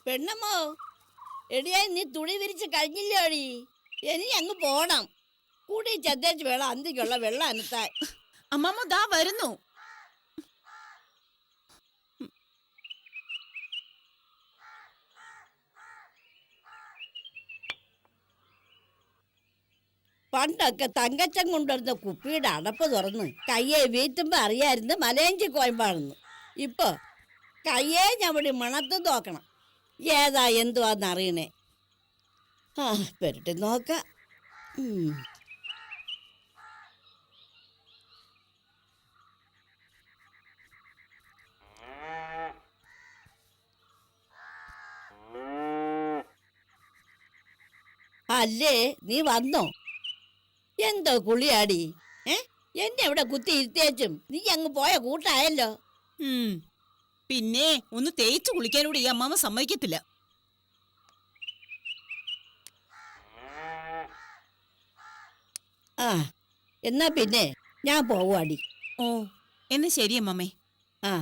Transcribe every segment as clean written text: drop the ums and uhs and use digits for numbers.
പെണ്ണമ്മോ, എടിയായി നീ തുണി വിരിച്ച് കഴിഞ്ഞില്ലോടി? ഇനി അങ്ങ് പോണം. കൂടി ചതേച്ച് വേണം അന്തിക്കുള്ള വെള്ളം അനത്താൻ. അമ്മമ്മ ദാ വരുന്നു. പണ്ടൊക്കെ തങ്കച്ചൻ കൊണ്ടുവരുന്ന കുപ്പിയുടെ അടപ്പ് തുറന്ന് കയ്യെ വീറ്റുമ്പോ അറിയായിരുന്നു മലയഞ്ചി കോയമ്പാണെന്ന്. ഇപ്പൊ കയ്യെ ഞവടി മണത്ത് നോക്കണം ഏതാ എന്തുവാന്ന് അറിയണേ. ആ പെരട്ടി നോക്കാം. അല്ലേ നീ വന്നോ? എന്തോ കുളിയാടി? എന്നെ ഇവിടെ കുത്തി ഇരുത്തേച്ചും നീ അങ്ങ് പോയ കൂട്ടായല്ലോ. പിന്നെ ഒന്ന് തേച്ച് കുളിക്കാനൂടെ ഈ അമ്മാമ്മ സമ്മതിക്കത്തില്ല. ആ എന്നാ പിന്നെ ഞാൻ പോവാടി. ഓ എന്ന് ശരി അമ്മമ്മേ. ആ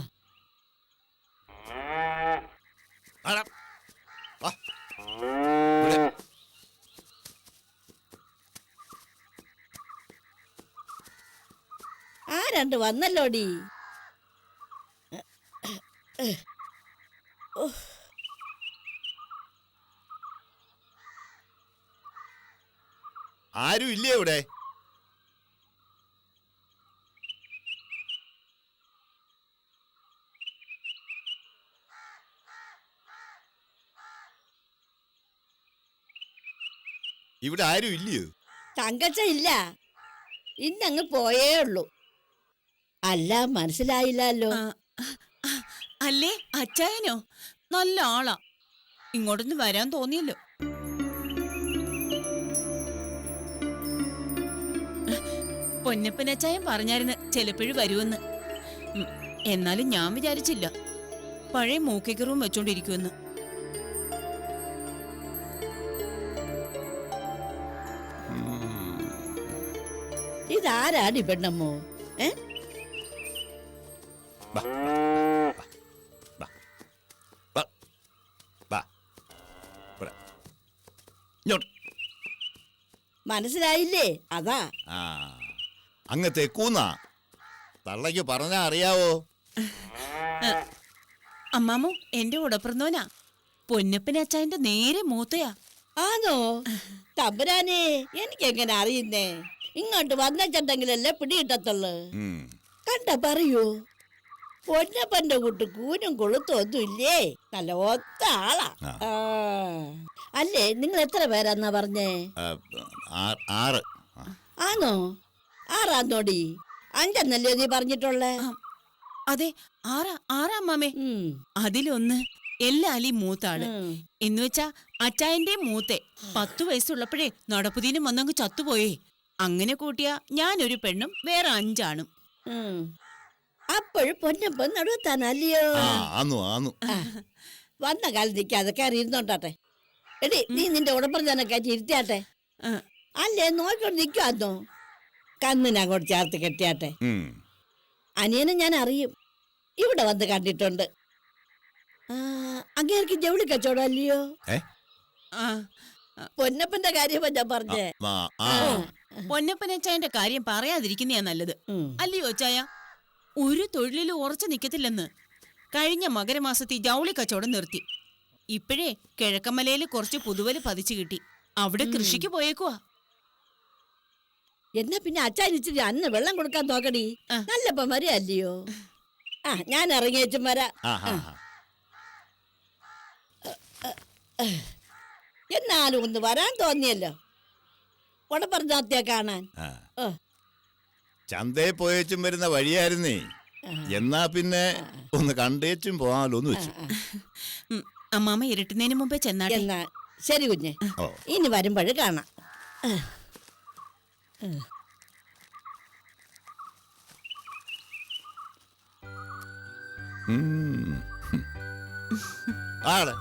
ആരണ്ട് വന്നല്ലോടി. ആരും ഇല്ലേ ഇവിടെ? ഇവിടെ ആരും ഇല്ലയോ? തങ്കച്ച ഇല്ല, ഇന്നങ്ങ് പോയേ ഉള്ളൂ. അല്ല മനസ്സിലായില്ലല്ലോ. അല്ലേ അച്ചായനോ? നല്ല ആളാ, ഇങ്ങോട്ടൊന്ന് വരാൻ തോന്നിയല്ലോ. പൊന്നപ്പനച്ചായൻ പറഞ്ഞായിരുന്നു ചിലപ്പോഴും വരുമെന്ന്. എന്നാലും ഞാൻ വിചാരിച്ചില്ല പഴയ മൂക്കേക്കറും വെച്ചോണ്ടിരിക്കുമെന്ന്. ഇതാരാടി പെണ്ണമ്മോ? മനസ്സിലായില്ലേ? അതാ. അങ്ങ് തെക്കൂന്നാ തള്ളയ്ക്ക് പറഞ്ഞാ അറിയാവോ? അമ്മാമോ എന്റെ ഉടപ്പിറന്നോനാ, പൊന്നപ്പനച്ചായന്റെ നേരെ മൂത്തയാ. ആണോ? തമ്പുരാനെ, എനിക്കെങ്ങനെ അറിയുന്നേ? ഇങ്ങോട്ട് വന്നിട്ടുണ്ടെങ്കിലല്ലേ പിടിയിട്ടത്തുള്ളു. കണ്ട പറയൂ, പൊന്നപ്പന്റെ കൂട്ട് കൂനും കൊളുത്തും ഒന്നും ഇല്ലേ? നല്ല ഒത്ത ആളാ. അല്ലേ നിങ്ങൾ എത്ര പേരാന്നാ പറഞ്ഞേ? 6. ആണോ? 6 5എന്നല്ലേ നീ പറഞ്ഞിട്ടുള്ളേ? അതെ, 6 അമ്മാമേ. അതിലൊന്ന് എല്ലാലി മൂത്താള് എന്നുവെച്ചാ അച്ചായന്റെ മൂത്തെ 10 വയസ്സുള്ളപ്പോഴേ നടപ്പുതീനും വന്നങ്ങ് ചത്തുപോയേ. അങ്ങനെ കൂട്ടിയാ ഞാനൊരു പെണ്ണും വേറെ 5 ആണും. അപ്പോഴും പൊന്നപ്പൻ നടുവത്താനല്ലയോ? വന്ന കാലം നിൽക്കാതെ കയറി ഇരുന്നോട്ടെ. എടി നീ നിന്റെ ഉടപ്പറഞ്ഞാനെ കയറ്റി ഇരുത്തിയാട്ടെ. അല്ലേ നോക്കിക്കൊണ്ട് നിൽക്കുവാന്നോ? കന്നിനങ്ങോട്ട് ചേർത്ത് കെട്ടിയാട്ടെ. അനിയനെ ഞാൻ അറിയും, ഇവിടെ വന്ന് കണ്ടിട്ടുണ്ട്. അങ്ങേർക്ക് ജൗളി കച്ചവടം അല്ലയോ? പൊന്നപ്പന്റെ കാര്യം ഞാൻ പറഞ്ഞേ. പൊന്നപ്പനച്ചായന്റെ കാര്യം പറയാതിരിക്കുന്നയാ നല്ലത്, അല്ലയോ ചായ? ഒരു തൊഴിലിലും ഉറച്ചു നിൽക്കത്തില്ലെന്ന് കഴിഞ്ഞ മകരമാസത്തിൽ ജൗളി കച്ചവടം നിർത്തി. ഇപ്പോഴേ കിഴക്കമലയിൽ കുറച്ച് പുതുവല് പതിച്ചു കിട്ടി, അവിടെ കൃഷിക്ക് പോയേക്കുവാ. എന്നാ പിന്നെ അച്ചാനിച്ചിരി അന്ന് വെള്ളം കൊടുക്കാൻ നോക്കടി, നല്ലപ്പം വരെയല്ലയോ? ഞാൻ ഇറങ്ങിയേച്ചും വരാ. എന്നാലും ഒന്ന് വരാൻ തോന്നിയല്ലോ ഉടപ്പറഞ്ഞാത്തിയെ കാണാൻ. ചന്തയിൽ പോയേച്ചും വരുന്ന വഴിയായിരുന്നേ. എന്നാ പിന്നെ ഒന്ന് കണ്ടേച്ചും പോകാമല്ലോന്ന് വെച്ചു. അമ്മാമ ഇരുട്ടുന്നതിന് മുമ്പേ ചെന്നാട്ടെ. എന്നാ ശരി കുഞ്ഞെ, ഇനി വരുമ്പോഴ് കാണാം. ആടെ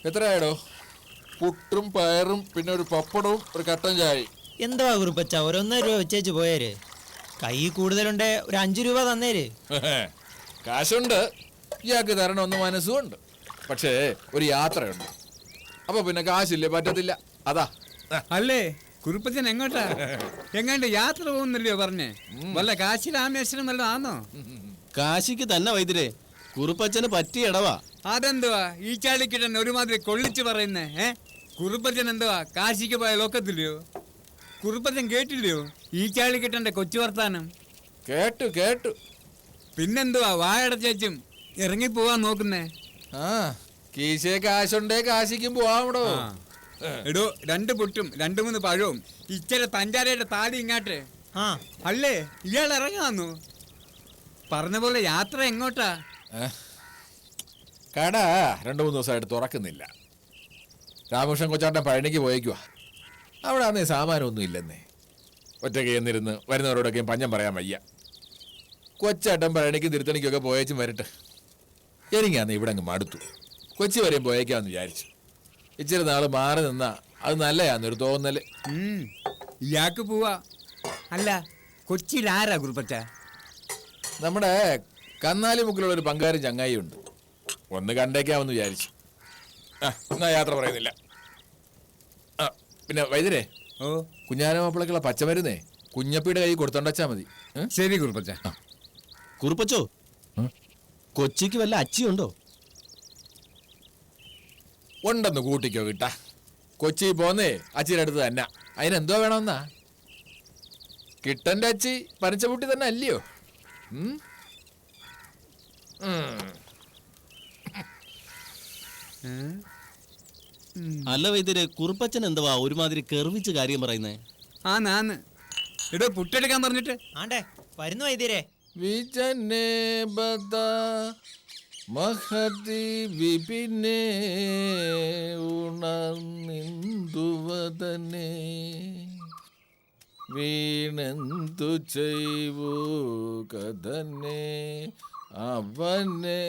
എത്രയാടോ? പുട്ടും പയറും പിന്നെ ഒരു പപ്പടവും ഒരു കട്ടൻ ചായയും. എന്താ കുറിപ്പച്ച ഒരു 1.5 രൂപ വെച്ചേച്ച് പോയേര്. കൈ കൂടുതലുണ്ട്, ഒരു 5 രൂപ തന്നേര്. കാശുണ്ട്, ഇയാൾക്ക് തരണമെന്ന് മനസ്സുമുണ്ട്. പക്ഷേ ഒരു യാത്രയുണ്ട്, അപ്പൊ പിന്നെ കാശില്ലേ പറ്റത്തില്ല. അതാ. അല്ലേ കുറുപ്പച്ചൻ എങ്ങോട്ടാ? എങ്ങാണ്ട് യാത്ര പോകുന്നില്ലയോ പറഞ്ഞേ? വല്ല കാശി രാമേശ്വരം വല്ലതും ആണോ? കാശിക്ക് തന്നെ വൈദ്യരെ, കുറുപ്പച്ചന് പറ്റിയ ഇടവാ. അതെന്തുവാ ഈ ചാളിക്കിട്ടൻ ഒരുമാതിരി കൊള്ളിച്ച് പറയുന്നേ? കുറുപ്പച്ചൻ എന്തുവാ കാശിക്ക് പോയാൽ ഒക്കത്തില്ലയോ? കുറുപ്പച്ചൻ കേട്ടില്ലയോ ഈ ചാളിക്കിട്ടന്റെ കൊച്ചു വർത്താനം? കേട്ടു കേട്ടു. പിന്നെന്തുവാ വായടച്ചേച്ചും ഇറങ്ങി പോവാൻ നോക്കുന്നേ? ആ കീശയെ കാശുണ്ടേ കാശിക്കും പോവാമടോ. എടോ 2 പുട്ടും 2-3 പഴവും ഇച്ചിരി പഞ്ചാരയുടെ താലി ഇങ്ങാട്ട്. ആ അല്ലേ ഇയാൾ ഇറങ്ങാന്നു പറഞ്ഞ പോലെ യാത്ര എങ്ങോട്ടാ? കട 2-3 ദിവസമായിട്ട് തുറക്കുന്നില്ല. രാമകൃഷ്ണൻ കൊച്ചാട്ടൻ പഴനിക്ക് പോയേക്കുവാ. അവിടെ അന്നേ സാമാനമൊന്നും ഇല്ലെന്നേ. ഒറ്റയ്ക്ക് ചെന്നിരുന്ന് വരുന്നവരോടൊക്കെയും പഞ്ഞം പറയാൻ വയ്യ. കൊച്ചാട്ടൻ പഴനിക്കും തിരുത്തണിക്കൊക്കെ പോയേച്ചും വരട്ടെ. എനിക്കാന്ന് ഇവിടെ അങ്ങ് മടുത്തു. കൊച്ചി വരെയും പോയേക്കാന്ന് വിചാരിച്ചു. ഇച്ചിരി നാൾ മാറി നിന്നാ അത് നല്ലയാന്നൊരു തോന്നല്. ഇയാൾക്ക് പോവാ. അല്ല കൊച്ചിയിൽ ആരാ കുറുപ്പച്ച? നമ്മുടെ കന്നാലി മുക്കിലുള്ള ഒരു പങ്കാരും ചങ്ങായി ഉണ്ട്. ഒന്ന് കണ്ടേക്കാമെന്ന് വിചാരിച്ചു. എന്നാ യാത്ര പറയുന്നില്ല. പിന്നെ വൈദ്യരെ, ഓ കുഞ്ഞാനമാപ്പിളക്കുള്ള പച്ചമരുന്നേ കുഞ്ഞപ്പിയുടെ കൈ കൊടുത്തോണ്ടച്ചാ മതി. ശരി കുറുപ്പച്ച. കുറുപ്പച്ചോ, കൊച്ചിക്ക് വല്ല അച്ചിയുണ്ടോ? ഉണ്ടെന്ന് കൂട്ടിക്കോ കിട്ടാ. കൊച്ചി പോന്നേ അച്ചിയുടെ അടുത്ത് തന്നെ. അതിനെന്തോ വേണമെന്നാ? കിട്ടന്റെ അച്ചി പനച്ചപൂട്ടി തന്നെ അല്ലയോ? അല്ല വൈദ്യരെ, കുറുപ്പച്ചൻ എന്തുവാ ഒരുമാതിരി കെറിവിച്ച് കാര്യം പറയുന്നേ? നാന്ന് എടോ പുട്ടെടുക്കാൻ പറഞ്ഞിട്ട്. ആണ്ടേ വരുന്നു വൈദ്യരെ. വിജനെ ബദാ മഹതി വിപിനെ ഉണർന്നിന്ദുവദനെ വീണെന്തു ചെയ്വൂ കഥനെ അവനെ.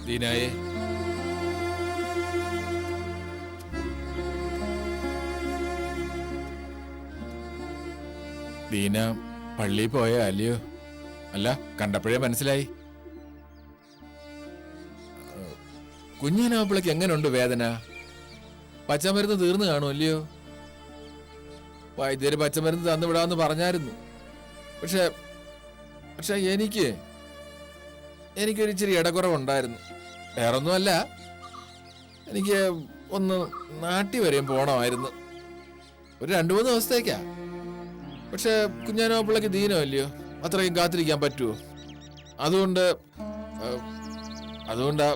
ദീനായേ, ദീന പള്ളിയിൽ പോയോ അല്ലയോ? അല്ല കണ്ടപ്പോഴേ മനസ്സിലായി. കുഞ്ഞനാപ്പിളക്ക് എങ്ങനെയുണ്ട് വേദന? പച്ചമരുന്ന് തീർന്നു കാണുമല്ലയോ? വൈദ്യര് പച്ചമരുന്ന് തന്നുവിടാന്ന് പറഞ്ഞായിരുന്നു. പക്ഷെ എനിക്കൊരു ഇച്ചിരി ഇടക്കുറവുണ്ടായിരുന്നു. വേറൊന്നുമല്ല, എനിക്ക് ഒന്ന് നാട്ടി വരെയും പോണമായിരുന്നു. ഒരു 2-3 ദിവസത്തേക്കാ. പക്ഷെ കുഞ്ഞാനോപ്പിളക്ക് ദീനമല്ലയോ, അത്രയും കാത്തിരിക്കാൻ പറ്റുമോ? അതുകൊണ്ടാ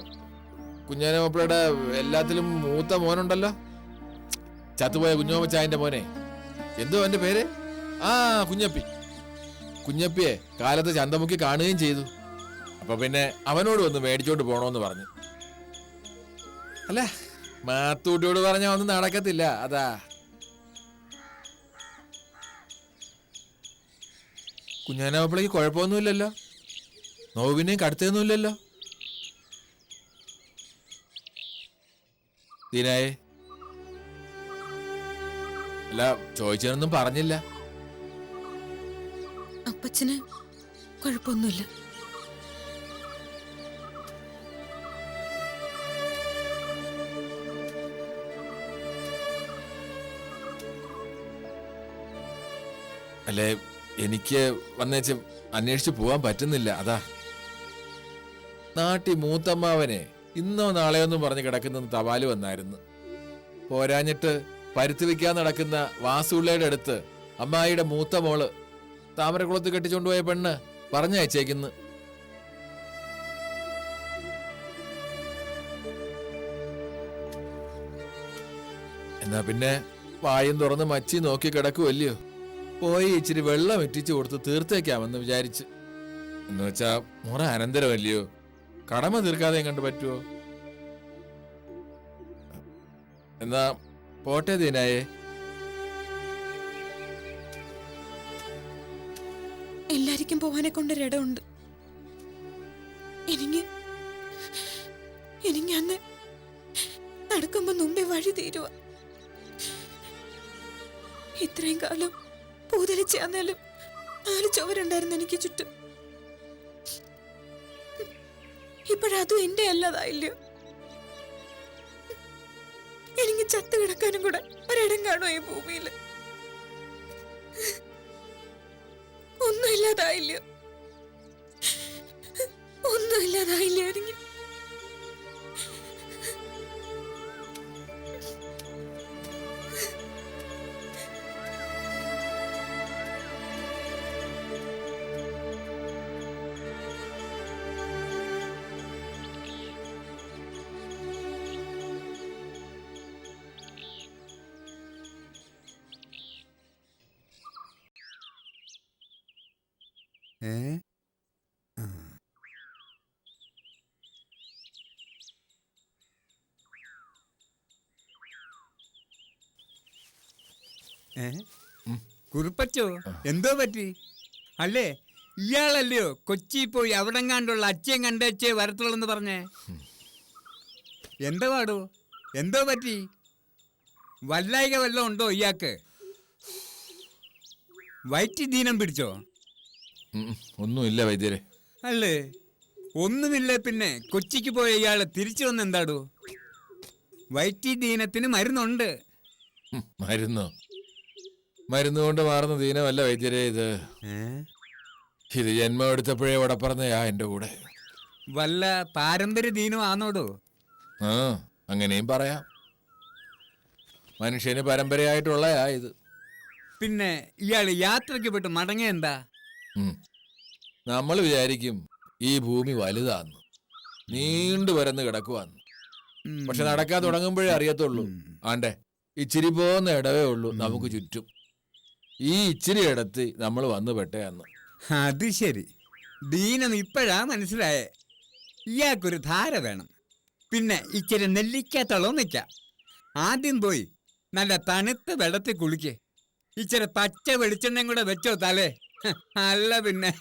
കുഞ്ഞാനോപ്പിളയുടെ എല്ലാത്തിലും മൂത്ത മോനുണ്ടല്ലോ, ചത്തുപോയ കുഞ്ഞോമച്ചായന്റെ മോനെ. എന്തോ എന്റെ പേര്? കുഞ്ഞപ്പിയെ കാലത്ത് ചന്തമുക്കി കാണുകയും ചെയ്തു. അപ്പൊ പിന്നെ അവനോട് ഒന്ന് മേടിച്ചോണ്ട് പോണോന്ന് പറഞ്ഞു. അല്ല മാത്തൂട്ടിയോട് പറഞ്ഞാ ഒന്നും നടക്കത്തില്ല. അതാ കുഞ്ഞാനാപ്പിളക്ക് കുഴപ്പമൊന്നുമില്ലല്ലോ, നോവിനെയും കടുത്തൊന്നുമില്ലല്ലോ. ദീനായേ, അല്ല ചോദിച്ചതൊന്നും പറഞ്ഞില്ല. അപ്പച്ചന് കുഴപ്പമൊന്നുമില്ല. അല്ലേ എനിക്ക് വന്നേച്ച് അന്വേഷിച്ച് പോവാൻ പറ്റുന്നില്ല. അതാ നാട്ടി മൂത്തമ്മാവനെ ഇന്നോ നാളെയോ ഒന്നും പറഞ്ഞ് കിടക്കുന്ന തപാല് വന്നായിരുന്നു. പോരാഞ്ഞിട്ട് പരുത്തി വയ്ക്കാൻ നടക്കുന്ന വാസുള്ളയുടെ അടുത്ത് അമ്മായിയുടെ മൂത്ത മോള് താമരക്കുളത്ത് കെട്ടിച്ചുകൊണ്ടുപോയ പെണ്ണ് പറഞ്ഞയച്ചേക്കുന്നു. എന്നാ പിന്നെ വായും തുറന്ന് മച്ചി നോക്കി കിടക്കുമല്ലയോ, പോയി ഇച്ചിരി വെള്ളം എറ്റിച്ചു കൊടുത്ത് തീർത്തേക്കാമെന്ന് വിചാരിച്ച്. എന്ന് വെച്ചാ മുറ അനന്തരമല്ലയോ, കടമ തീർക്കാതെ കണ്ടു പറ്റുമോ? എന്നാ പോട്ടെ ദീനായേ. എല്ലാരിക്കും പോവാനെ കൊണ്ടൊരിടമുണ്ട്. എനിക്ക് അന്ന് നടക്കുമ്പോ മുമ്പേ വഴി തീരുവ. ഇത്രയും കാലം പൂതലിച്ചാന്നാലും 4 ചുവരുണ്ടായിരുന്നു എനിക്ക് ചുറ്റും. ഇപ്പോഴതും എന്റെ അല്ലതായില്ലയോ. എനിക്ക് ചത്തു കിടക്കാനും കൂടെ ഒരിടം കാണുമോ ഈ ഭൂമിയില്? ഒന്നുമില്ലാതായില്ലയോ, ഒന്നുമില്ലാതായില്ലയോ എനിക്ക്. ഏ കുറുപ്പച്ചോ, എന്തോ പറ്റി? അല്ലേ, ഇയാളല്ലയോ കൊച്ചി പോയി അവിടെങ്ങാണ്ടുള്ള അച്ഛൻ കണ്ടേച്ചേ വരത്തുള്ളെന്ന് പറഞ്ഞേ? എന്തോ പാടോ, എന്തോ പറ്റി? വല്ലായിക വല്ലതും ഉണ്ടോ ഇയാൾക്ക്? വയറ്റി ദീനം പിടിച്ചോ? ഒന്നുമില്ല വൈദ്യരെ. അല്ലേ, ഒന്നുമില്ല പിന്നെ കൊച്ചിക്ക് പോയ ഇയാള് തിരിച്ചു വന്ന് എന്താടോ? വയറ്റി ദീനത്തിന് മരുന്നുണ്ട്. മരുന്നോ? മരുന്ന് കൊണ്ട് മാറുന്ന ദീനമല്ല വൈദ്യരെ ഇത്. ഇത് ജന്മം എടുത്തപ്പോഴേ വടപ്പറന്നയാ എന്റെ കൂടെ. വല്ല പാരമ്പര്യ ദീനം ആണോടോ? ആ, അങ്ങനെയും പറയാം. മനുഷ്യന് പരമ്പരയായിട്ടുള്ളയാ ഇത്. പിന്നെ ഇയാള് യാത്രയ്ക്ക് പോയിട്ട് മടങ്ങിയ എന്താ? നമ്മൾ വിചാരിക്കും ഈ ഭൂമി വലുതാന്ന്, നീണ്ടു പരന്ന് കിടക്കുവാന്ന്. പക്ഷെ നടക്കാൻ തുടങ്ങുമ്പോഴേ അറിയത്തുള്ളൂ, ആണ്ടെ ഇച്ചിരി പോകുന്ന ഇടവേ ഉള്ളൂ നമുക്ക് ചുറ്റും. ഈ ഇച്ചിരി ഇടത്ത് നമ്മൾ വന്നു പെട്ടയാന്ന്. അത് ശരി, ദീനം ഇപ്പോഴാ മനസ്സിലായേ. ഇയാൾക്കൊരു ധാര വേണം, പിന്നെ ഇച്ചിരി നെല്ലിക്കാത്തളവും നിൽക്കാം. ആദ്യം പോയി നല്ല തണുത്ത വെള്ളത്തിൽ കുളിക്ക്. ഇച്ചിരി പച്ച വെളിച്ചെണ്ണയും കൂടെ വെച്ചോ തലേ. അല്ല പിന്നെ.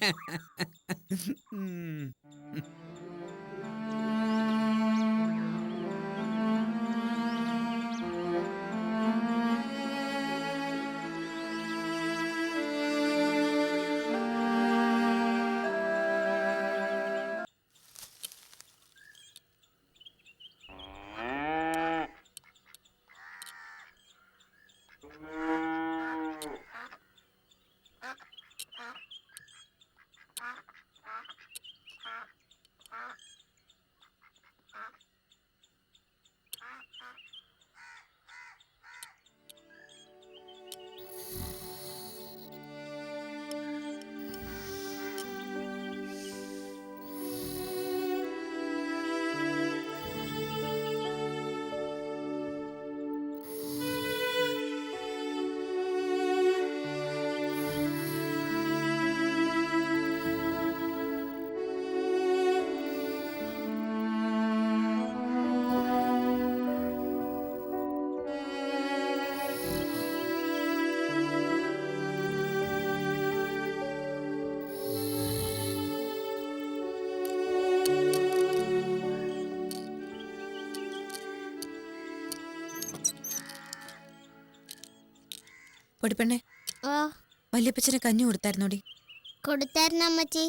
പൊടിപ്പെണ്ണെ, വല്യപ്പച്ചനെ കഞ്ഞി കൊടുത്തായിരുന്നോടി? കൊടുത്തായിരുന്നു അമ്മച്ചി.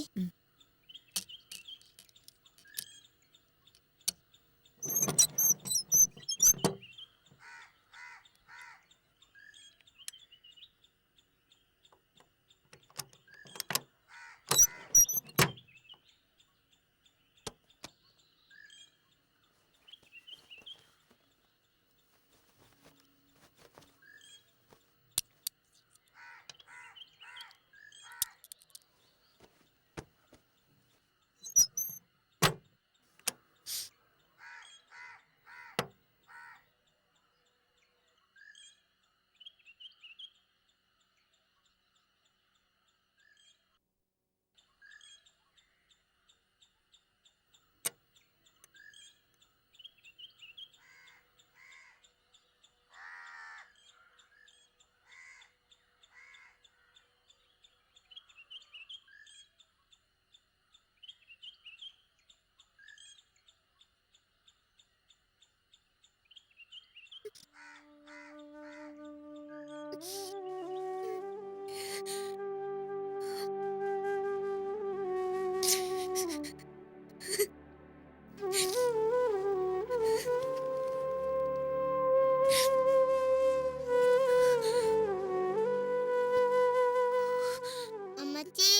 അമ്മച്ചി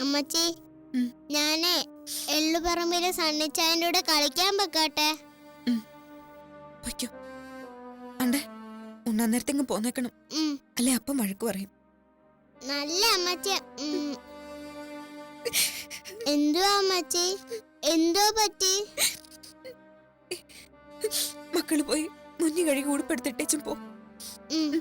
അമ്മച്ചി ഞാനേ എള്ളുപറമ്പിലെ സണ്ണിച്ചായൻ്റെ കൂടെ കളിക്കാൻ വെക്കാട്ടെ. പൊയ്ക്കോ. അണ്ടേ ഉണ്ണാൻ നേരത്തെങ്ങ് പോന്നേക്കണം, ഉം. അല്ലെ അപ്പം വഴക്ക് പറയും. നല്ല അമ്മച്ചി. എന്തുവാ അമ്മച്ചി, എന്തോ പറ്റി? മക്കള് പോയി മുന്നി കഴുകി ഉടുപ്പെടുത്തിട്ടേച്ചും പോ. ഉം.